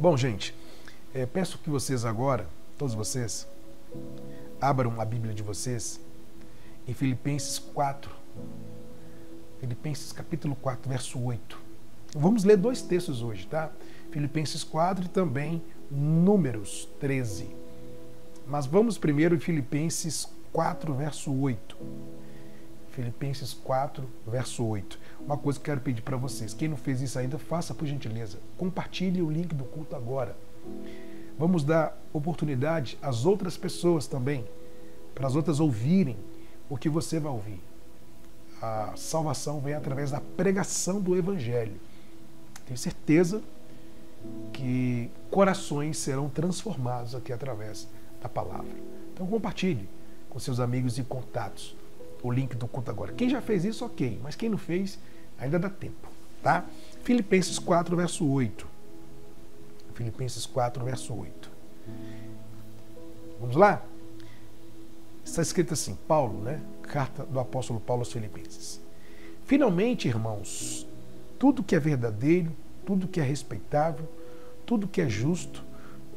Bom, gente, peço que vocês agora, todos vocês, abram a Bíblia de vocês em Filipenses 4. Filipenses capítulo 4, verso 8. Vamos ler dois textos hoje, tá? Filipenses 4 e também Números 13. Mas vamos primeiro em Filipenses 4, verso 8. Filipenses 4, verso 8. Uma coisa que eu quero pedir para vocês, quem não fez isso ainda, faça por gentileza. Compartilhe o link do culto agora. Vamos dar oportunidade às outras pessoas também, para as outras ouvirem o que você vai ouvir. A salvação vem através da pregação do Evangelho. Tenho certeza que corações serão transformados aqui através da palavra. Então compartilhe com seus amigos e contatos o link do culto agora. Quem já fez isso, ok, mas quem não fez, ainda dá tempo, tá? Filipenses 4, verso 8. Filipenses 4, verso 8. Vamos lá? Está escrito assim, Paulo, né? Carta do apóstolo Paulo aos Filipenses. Finalmente, irmãos, tudo que é verdadeiro, tudo que é respeitável, tudo que é justo,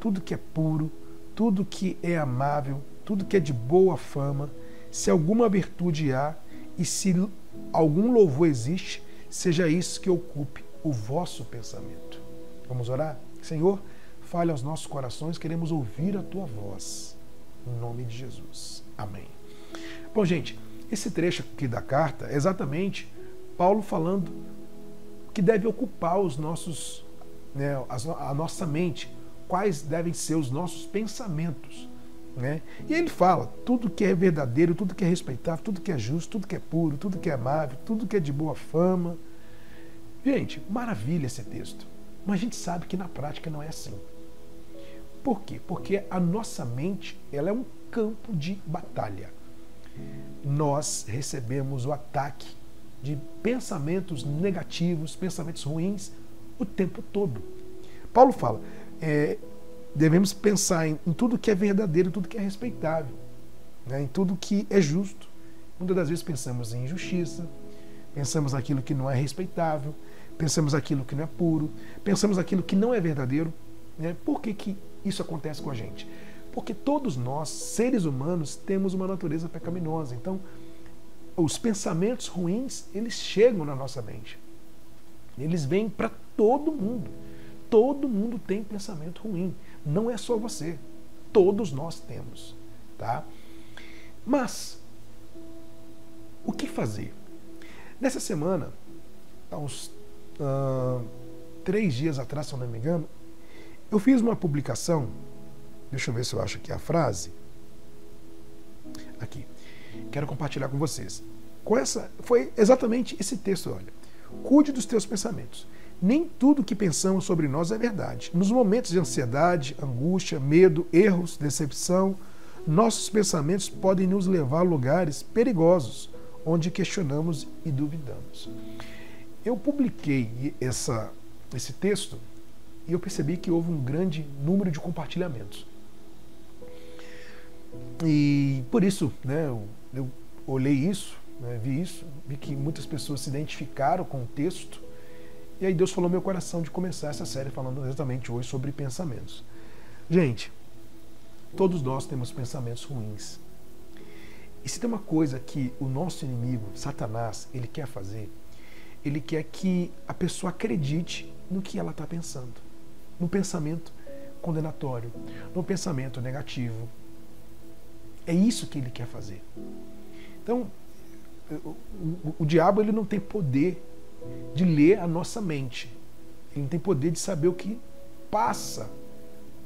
tudo que é puro, tudo que é amável, tudo que é de boa fama, se alguma virtude há e se algum louvor existe, seja isso que ocupe o vosso pensamento. Vamos orar? Senhor, fale aos nossos corações, queremos ouvir a tua voz. Em nome de Jesus. Amém. Bom, gente, esse trecho aqui da carta é exatamente Paulo falando que deve ocupar os nossos, né, a nossa mente, quais devem ser os nossos pensamentos. Né? E ele fala, tudo que é verdadeiro, tudo que é respeitável, tudo que é justo, tudo que é puro, tudo que é amável, tudo que é de boa fama. Gente, maravilha esse texto. Mas a gente sabe que na prática não é assim. Por quê? Porque a nossa mente, ela é um campo de batalha. Nós recebemos o ataque de pensamentos negativos, pensamentos ruins, o tempo todo. Paulo fala, devemos pensar em tudo que é verdadeiro, tudo que é respeitável, né? Em tudo que é justo. Muitas das vezes pensamos em injustiça, pensamos naquilo que não é respeitável, pensamos naquilo que não é puro, pensamos naquilo que não é verdadeiro. Né? Por que isso acontece com a gente? Porque todos nós, seres humanos, temos uma natureza pecaminosa. Então, os pensamentos ruins, eles chegam na nossa mente. Eles vêm para todo mundo. Todo mundo tem pensamento ruim. Não é só você. Todos nós temos. Tá? Mas, o que fazer? Nessa semana, há uns 3 dias atrás, se eu não me engano, eu fiz uma publicação, deixa eu ver se eu acho aqui a frase. Aqui. Quero compartilhar com vocês. Foi exatamente esse texto, olha. Cuide dos teus pensamentos. Nem tudo que pensamos sobre nós é verdade. Nos momentos de ansiedade, angústia, medo, erros, decepção, nossos pensamentos podem nos levar a lugares perigosos, onde questionamos e duvidamos. Eu publiquei esse texto e eu percebi que houve um grande número de compartilhamentos. E por isso, né, eu olhei isso, né, vi que muitas pessoas se identificaram com o texto. E aí Deus falou no meu coração de começar essa série falando exatamente hoje sobre pensamentos. Gente, todos nós temos pensamentos ruins. E se tem uma coisa que o nosso inimigo, Satanás, ele quer fazer, ele quer que a pessoa acredite no que ela está pensando. No pensamento condenatório, no pensamento negativo. É isso que ele quer fazer. Então, o diabo, ele não tem poder de ler a nossa mente. Ele não tem poder de saber o que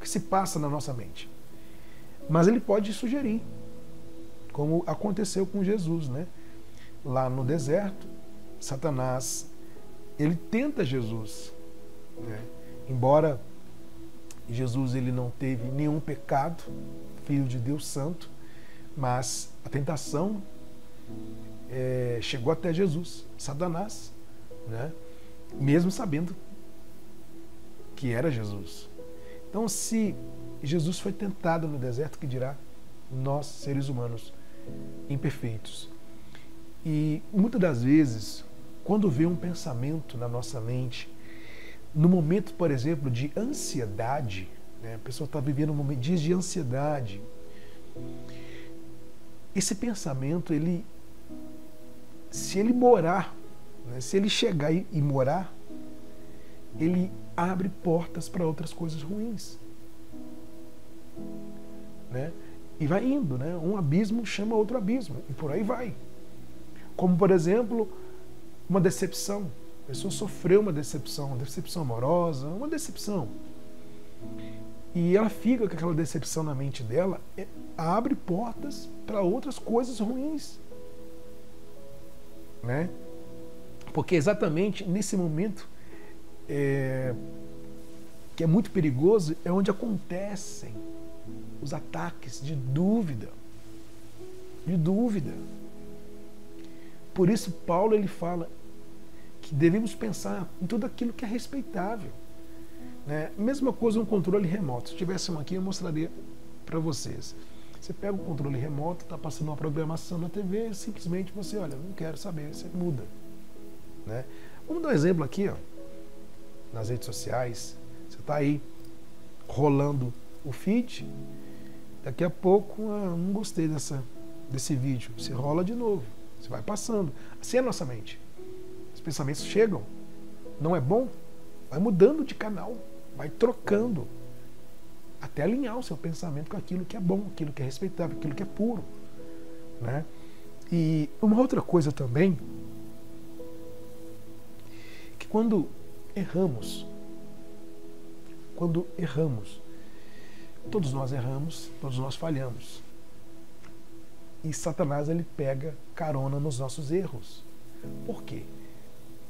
se passa na nossa mente. Mas ele pode sugerir, como aconteceu com Jesus, né? Lá no deserto, Satanás, ele tenta Jesus, né? Embora Jesus ele não teve nenhum pecado, filho de Deus Santo, mas a tentação chegou até Jesus, Satanás, né? Mesmo sabendo que era Jesus. Então, se Jesus foi tentado no deserto, que dirá nós, seres humanos imperfeitos? E muitas das vezes, quando vem um pensamento na nossa mente, no momento, por exemplo, de ansiedade, né? A pessoa está vivendo dias de ansiedade. Esse pensamento, se ele morar, né? Se ele chegar e morar, ele abre portas para outras coisas ruins, né? E vai indo, né? Um abismo chama outro abismo, e por aí vai. Como, por exemplo, uma decepção. A pessoa sofreu uma decepção amorosa, uma decepção. E ela fica com aquela decepção na mente dela, abre portas para outras coisas ruins, né? Porque exatamente nesse momento que é muito perigoso, é onde acontecem os ataques de dúvida. De dúvida. Por isso Paulo ele fala que devemos pensar em tudo aquilo que é respeitável, né? Mesma coisa um controle remoto. Se tivesse um aqui, eu mostraria para vocês. Você pega o controle remoto, está passando uma programação na TV, simplesmente você, olha, não quero saber, você muda, né? Vamos dar um exemplo aqui, ó, nas redes sociais. Você está aí rolando o feed, daqui a pouco, não gostei desse vídeo, você rola de novo, você vai passando. Assim é a nossa mente. Os pensamentos chegam, não é bom, vai mudando de canal, vai trocando, até alinhar o seu pensamento com aquilo que é bom, aquilo que é respeitável, aquilo que é puro, né? E uma outra coisa também, que quando erramos, todos nós erramos, todos nós falhamos. E Satanás ele pega carona nos nossos erros. Por quê?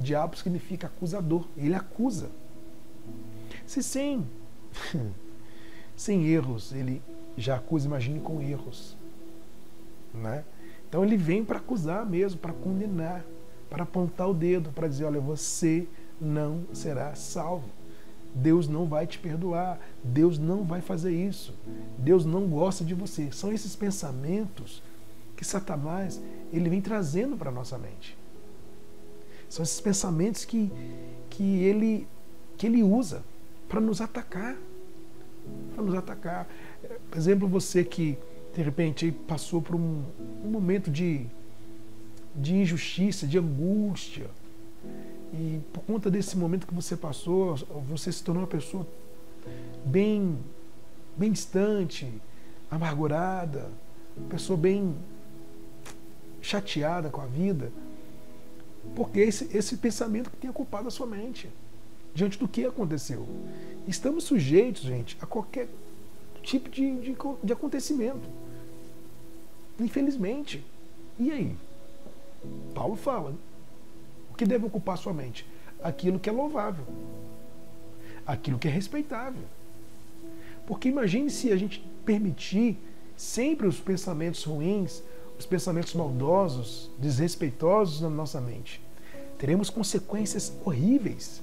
Diabo significa acusador, ele acusa. Se sem erros ele já acusa, imagine com erros, né? Então ele vem para acusar mesmo, para condenar, para apontar o dedo, para dizer, olha, você não será salvo. Deus não vai te perdoar, Deus não vai fazer isso, Deus não gosta de você. São esses pensamentos que Satanás ele vem trazendo para a nossa mente. São esses pensamentos que ele usa para nos atacar. Para nos atacar. Por exemplo, você que de repente passou por um momento de injustiça, de angústia, e por conta desse momento que você passou, você se tornou uma pessoa bem distante, amargurada, uma pessoa bem chateada com a vida, porque esse pensamento que tem ocupado a sua mente diante do que aconteceu. Estamos sujeitos, gente, a qualquer tipo de acontecimento, infelizmente. E aí? Paulo fala, o que deve ocupar a sua mente? Aquilo que é louvável, aquilo que é respeitável. Porque imagine se a gente permitir sempre os pensamentos ruins, os pensamentos maldosos, desrespeitosos na nossa mente. Teremos consequências horríveis.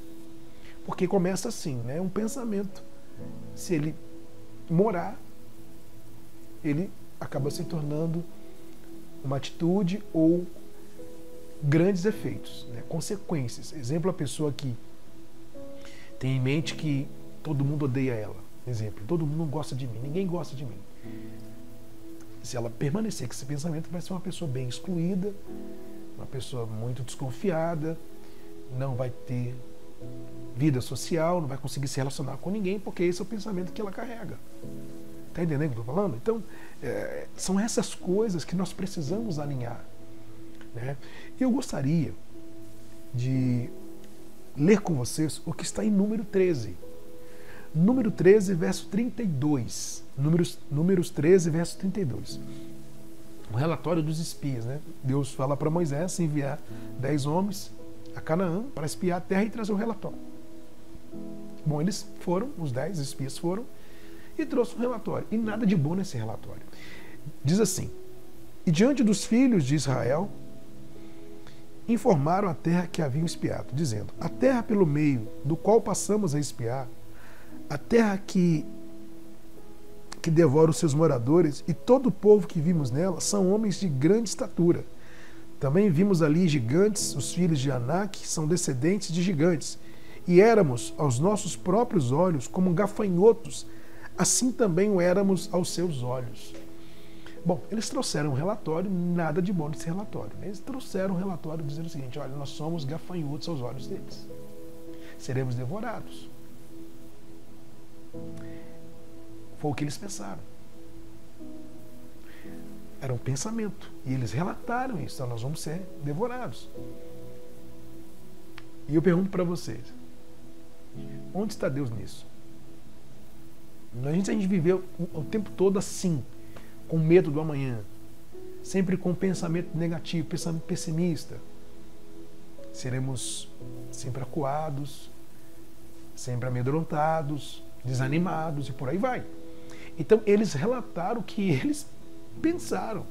Porque começa assim, né? Um pensamento. Se ele morar, ele acaba se tornando uma atitude ou grandes efeitos, né? Consequências. Exemplo, a pessoa que tem em mente que todo mundo odeia ela. Exemplo, todo mundo não gosta de mim, ninguém gosta de mim. Se ela permanecer com esse pensamento, vai ser uma pessoa bem excluída, uma pessoa muito desconfiada, não vai ter vida social, não vai conseguir se relacionar com ninguém, porque esse é o pensamento que ela carrega. Está entendendo o que eu estou falando? Então, são essas coisas que nós precisamos alinhar, né? Eu gostaria de ler com vocês o que está em número 13. Número 13, verso 32. Números 13, verso 32. O relatório dos espias, né? Deus fala para Moisés enviar 10 homens a Canaã para espiar a terra e trazer o relatório. Bom, eles foram, os 10 espias foram, e trouxe um relatório. E nada de bom nesse relatório. Diz assim: e diante dos filhos de Israel, informaram a terra que haviam espiado, dizendo: a terra pelo meio do qual passamos a espiar, a terra que devora os seus moradores, e todo o povo que vimos nela são homens de grande estatura. Também vimos ali gigantes, os filhos de Anak são descendentes de gigantes, e éramos aos nossos próprios olhos como gafanhotos, assim também o éramos aos seus olhos. Bom, eles trouxeram um relatório, nada de bom nesse relatório. Eles trouxeram um relatório dizendo o seguinte: olha, nós somos gafanhotos aos olhos deles. Seremos devorados. Foi o que eles pensaram. Era um pensamento. E eles relataram isso. Então nós vamos ser devorados. E eu pergunto para vocês: onde está Deus nisso? A gente viveu o tempo todo assim, com medo do amanhã, sempre com pensamento negativo, pensamento pessimista. Seremos sempre acuados, sempre amedrontados, desanimados e por aí vai. Então eles relataram o que eles pensaram.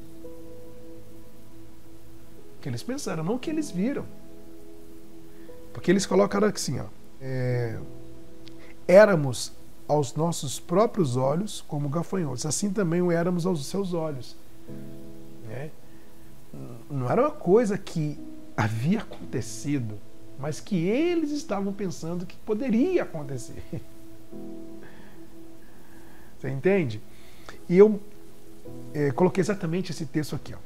O que eles pensaram, não o que eles viram. Porque eles colocaram assim, ó, éramos aos nossos próprios olhos como gafanhotos, assim também o éramos aos seus olhos. Né? Não era uma coisa que havia acontecido, mas que eles estavam pensando que poderia acontecer. Você entende? E eu coloquei exatamente esse texto aqui. Ó.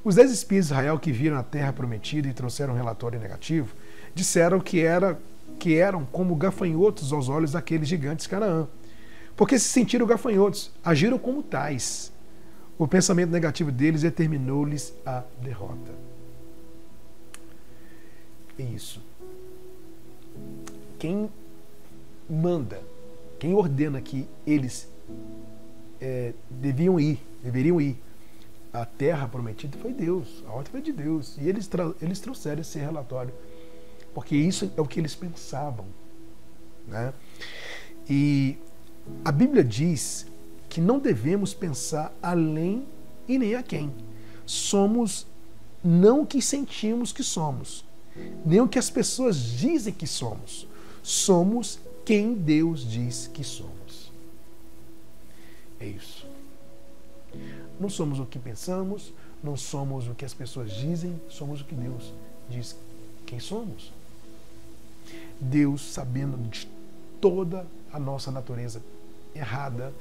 Os 10 espias de Israel que viram a terra prometida e trouxeram um relatório negativo, disseram que eram como gafanhotos aos olhos daqueles gigantes de Canaã. Porque se sentiram gafanhotos, agiram como tais. O pensamento negativo deles determinou-lhes a derrota. É isso. Quem manda, quem ordena que eles deveriam ir à terra prometida foi Deus. A ordem foi de Deus. E eles trouxeram esse relatório. Porque isso é o que eles pensavam. Né? E a Bíblia diz que não devemos pensar além e nem a quem. Somos não o que sentimos que somos, nem o que as pessoas dizem que somos. Somos quem Deus diz que somos. É isso. Não somos o que pensamos, não somos o que as pessoas dizem, somos o que Deus diz quem somos. Deus, sabendo de toda a nossa natureza errada,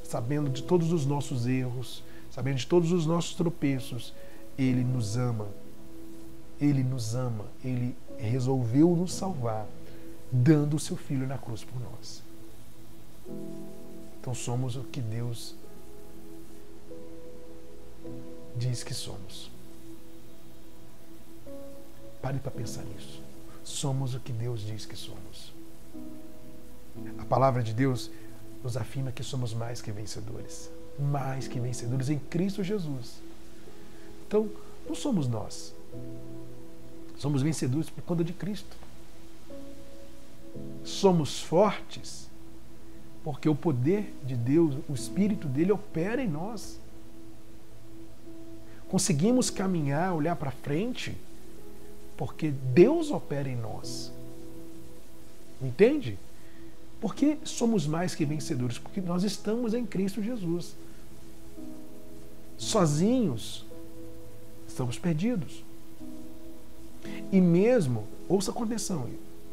sabendo de todos os nossos erros, sabendo de todos os nossos tropeços, Ele nos ama. Ele nos ama. Ele resolveu nos salvar, dando o seu Filho na cruz por nós. Então somos o que Deus diz que somos. Pare para pensar nisso. Somos o que Deus diz que somos. A palavra de Deus nos afirma que somos mais que vencedores. Mais que vencedores em Cristo Jesus. Então, não somos nós. Somos vencedores por conta de Cristo. Somos fortes porque o poder de Deus, o Espírito dele opera em nós. Conseguimos caminhar, olhar para frente porque Deus opera em nós. Entende? Porque somos mais que vencedores, porque nós estamos em Cristo Jesus. Sozinhos, estamos perdidos. E mesmo, ouça com atenção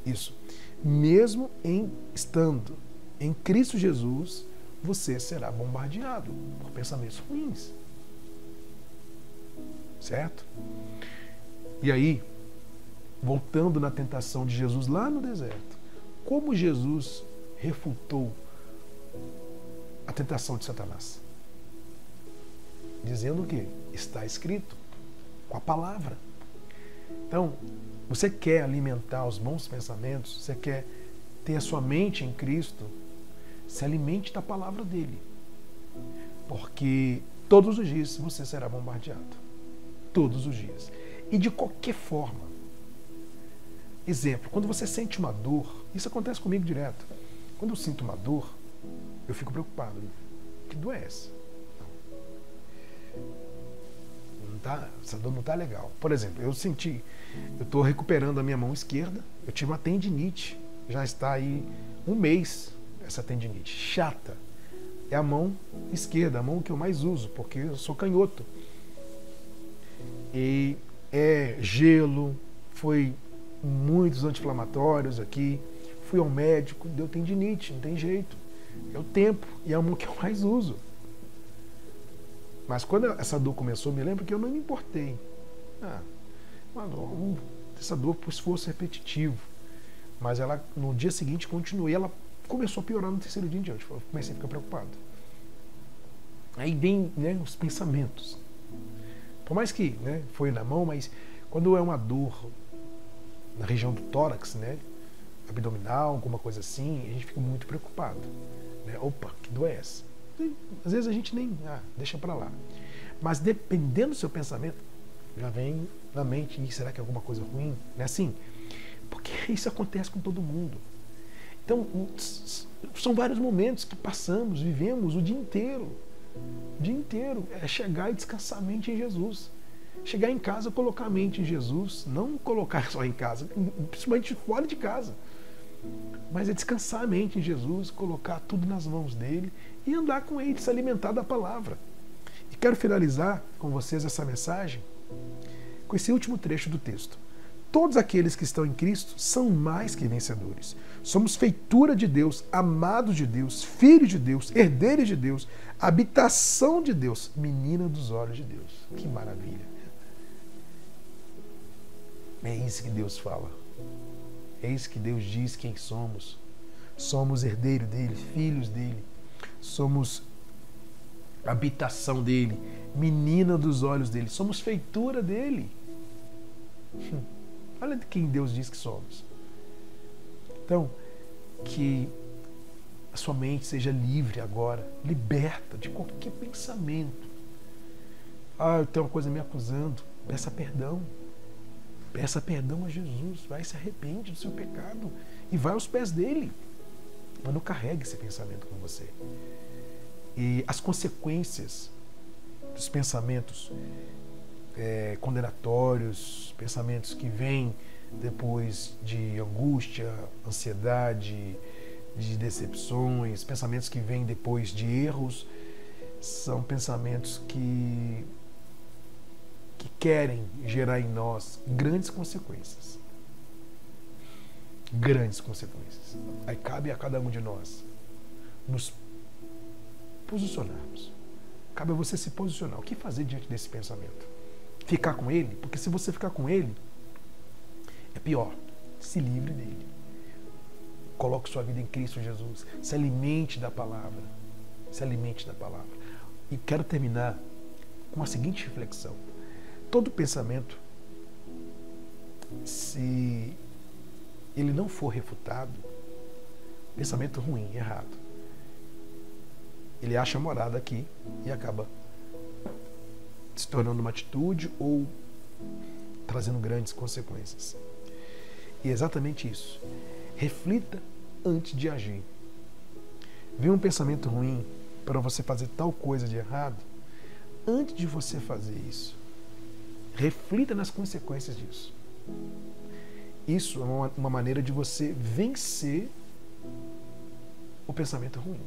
isso, mesmo estando em Cristo Jesus, você será bombardeado por pensamentos ruins. Certo? E aí, voltando na tentação de Jesus lá no deserto, como Jesus refutou a tentação de Satanás? Dizendo o quê? Está escrito, com a palavra. Então, você quer alimentar os bons pensamentos, você quer ter a sua mente em Cristo, se alimente da palavra dele. Porque todos os dias você será bombardeado. Todos os dias. E de qualquer forma. Exemplo, quando você sente uma dor, isso acontece comigo direto. Quando eu sinto uma dor, eu fico preocupado. Que dor é essa? Essa dor não está legal. Por exemplo, eu estou recuperando a minha mão esquerda, eu tive uma tendinite, já está aí 1 mês essa tendinite, chata. É a mão esquerda, a mão que eu mais uso, porque eu sou canhoto. E é gelo, foi muitos anti-inflamatórios aqui, fui ao médico, deu tendinite, não tem jeito. É o tempo e é a mão que eu mais uso. Mas quando essa dor começou, me lembro que eu não me importei. Essa dor por esforço repetitivo. Mas ela, no dia seguinte, continuei. Ela começou a piorar no terceiro dia em diante. Eu comecei a ficar preocupado. Aí vem, né, os pensamentos. Por mais que, né, foi na mão, mas quando é uma dor na região do tórax, né, abdominal, alguma coisa assim, a gente fica muito preocupado. Né? Opa, que dor é essa? E, às vezes a gente nem, deixa pra lá. Mas dependendo do seu pensamento, já vem na mente, será que é alguma coisa ruim? Não é assim? Porque isso acontece com todo mundo. Então, são vários momentos que passamos, vivemos o dia inteiro. O dia inteiro é chegar e descansar a mente em Jesus. Chegar em casa, colocar a mente em Jesus. Não colocar só em casa, principalmente fora de casa. Mas é descansar a mente em Jesus, colocar tudo nas mãos dele e andar com ele, se alimentar da palavra. E quero finalizar com vocês essa mensagem com esse último trecho do texto. Todos aqueles que estão em Cristo são mais que vencedores. Somos feitura de Deus, amados de Deus, filhos de Deus, herdeiros de Deus, habitação de Deus, menina dos olhos de Deus. Que maravilha! É isso que Deus fala. É isso que Deus diz quem somos. Somos herdeiros dele, filhos dele. Somos habitação dele, menina dos olhos dele. Somos feitura dele. Olha de quem Deus diz que somos. Então, que a sua mente seja livre agora, liberta de qualquer pensamento. Eu tenho uma coisa me acusando. Peça perdão. Peça perdão a Jesus. Vai, se arrepende do seu pecado e vai aos pés dele. Mas não carregue esse pensamento com você. E as consequências dos pensamentos condenatórios, pensamentos que vêm depois de angústia, ansiedade, de decepções, pensamentos que vêm depois de erros, são pensamentos que querem gerar em nós grandes consequências. Grandes consequências. Aí cabe a cada um de nós nos posicionarmos. Cabe a você se posicionar. O que fazer diante desse pensamento? Ficar com ele? Porque se você ficar com ele, é pior. Se livre dele. Coloque sua vida em Cristo Jesus. Se alimente da palavra. Se alimente da palavra. E quero terminar com a seguinte reflexão. Todo pensamento, se ele não for refutado, pensamento ruim, errado, ele acha morada aqui e acaba se tornando uma atitude ou trazendo grandes consequências. E é exatamente isso. Reflita antes de agir. Vê um pensamento ruim para você fazer tal coisa de errado, antes de você fazer isso, reflita nas consequências disso. Isso é uma maneira de você vencer o pensamento ruim.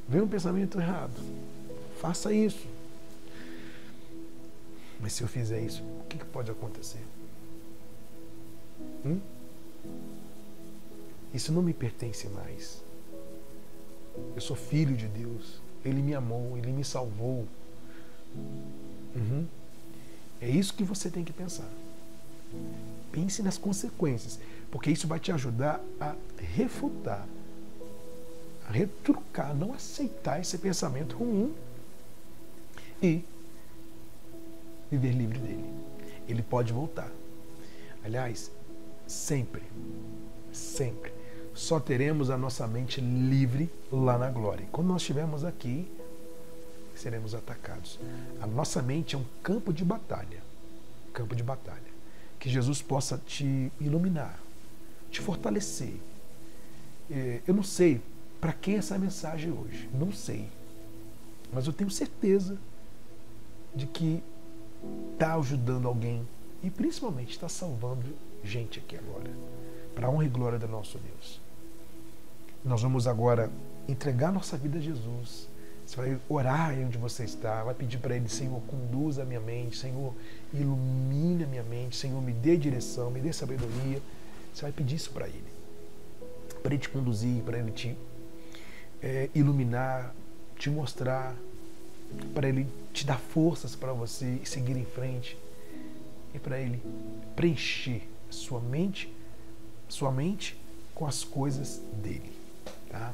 Vê um pensamento errado, faça isso. Mas se eu fizer isso, o que pode acontecer? Isso não me pertence mais. Eu sou filho de Deus. Ele me amou, Ele me salvou. É isso que você tem que pensar. Pense nas consequências, porque isso vai te ajudar a refutar, a retrucar, não aceitar esse pensamento ruim e viver livre dele. Ele pode voltar. Aliás, sempre, só teremos a nossa mente livre lá na glória. Quando nós estivermos aqui, seremos atacados. A nossa mente é um campo de batalha. Campo de batalha. Que Jesus possa te iluminar, te fortalecer. Eu não sei para quem essa mensagem hoje. Não sei. Mas eu tenho certeza de que está ajudando alguém e principalmente está salvando gente aqui agora. Para a honra e glória do nosso Deus. Nós vamos agora entregar nossa vida a Jesus. Você vai orar aí onde você está, vai pedir para Ele, Senhor, conduza a minha mente, Senhor, ilumine a minha mente, Senhor, me dê direção, me dê sabedoria. Você vai pedir isso para Ele. para Ele te conduzir, para Ele te iluminar, te mostrar, para Ele te dar forças para você seguir em frente e para Ele preencher sua mente com as coisas dele. Tá?